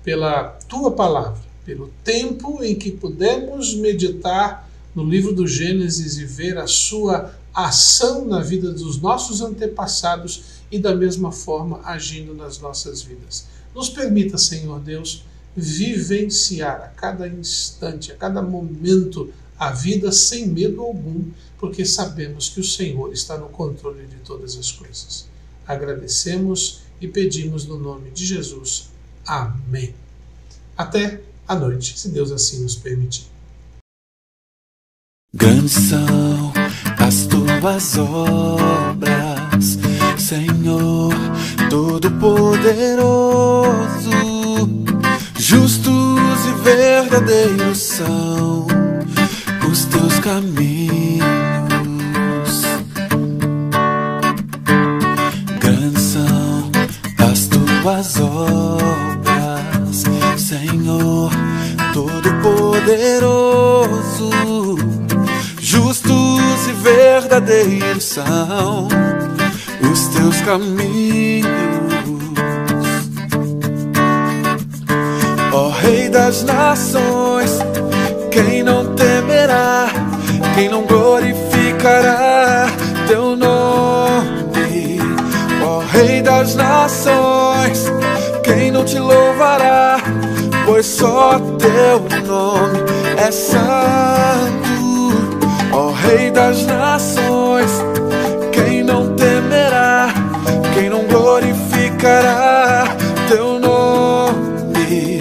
pela Tua palavra, pelo tempo em que pudemos meditar no livro do Gênesis e ver a Sua ação na vida dos nossos antepassados e da mesma forma agindo nas nossas vidas. Nos permita, Senhor Deus, vivenciar a cada instante, a cada momento a vida sem medo algum, porque sabemos que o Senhor está no controle de todas as coisas. Agradecemos e pedimos no nome de Jesus. Amém. Até a noite, se Deus assim nos permitir. Grandes são as tuas obras, Senhor Todo-Poderoso. Justos e verdadeiros são os teus caminhos. Grandes são as tuas obras, Senhor Todo-Poderoso. Justos e verdadeiros são os teus caminhos. Ó Rei das nações, quem não temerá, quem não glorificará teu nome? Ó Rei das nações, quem não te louvará, teu nome é santo, ó Rei das nações. Quem não temerá, quem não glorificará teu nome,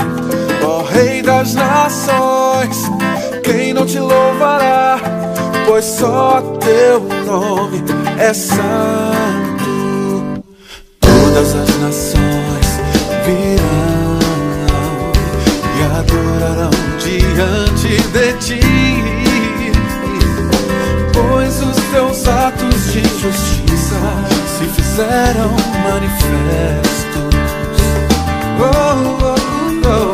ó Rei das nações. Quem não te louvará, pois só teu nome é santo. Todas as nações virão e adorarão diante de ti, pois os teus atos de justiça se fizeram manifestos. Oh, oh, oh.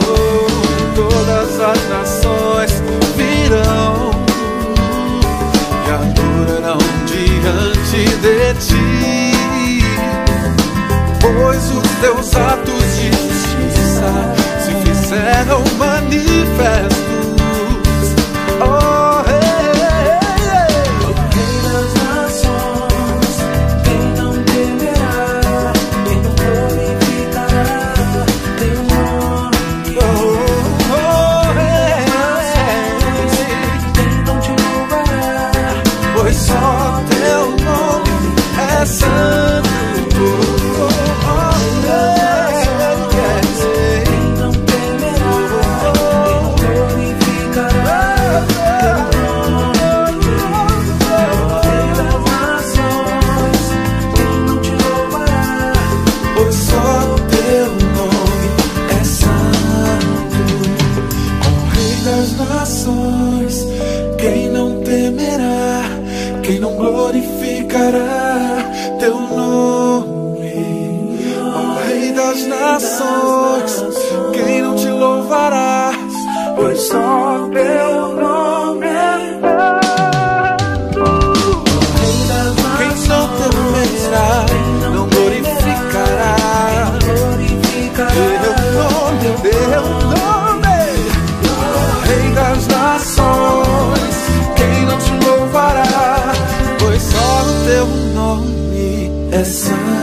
Todas as nações virão e adorarão diante de ti, pois os teus atos de justiça se fizeram manifestos. Oh, hey, hey, hey. O Rei das nações, quem não temerá, quem não glorificará teu nome. Oh, oh, hey, hey. Quem não te louvará, pois só teu nome é santo. Quem não temerá, quem não glorificará teu nome, ó Rei das nações. Quem não te louvará, pois só teu nome é santo. Quem não temerá, não glorificará teu nome, ó Rei das nações. Quem não te louvará, pois só o teu nome é santo.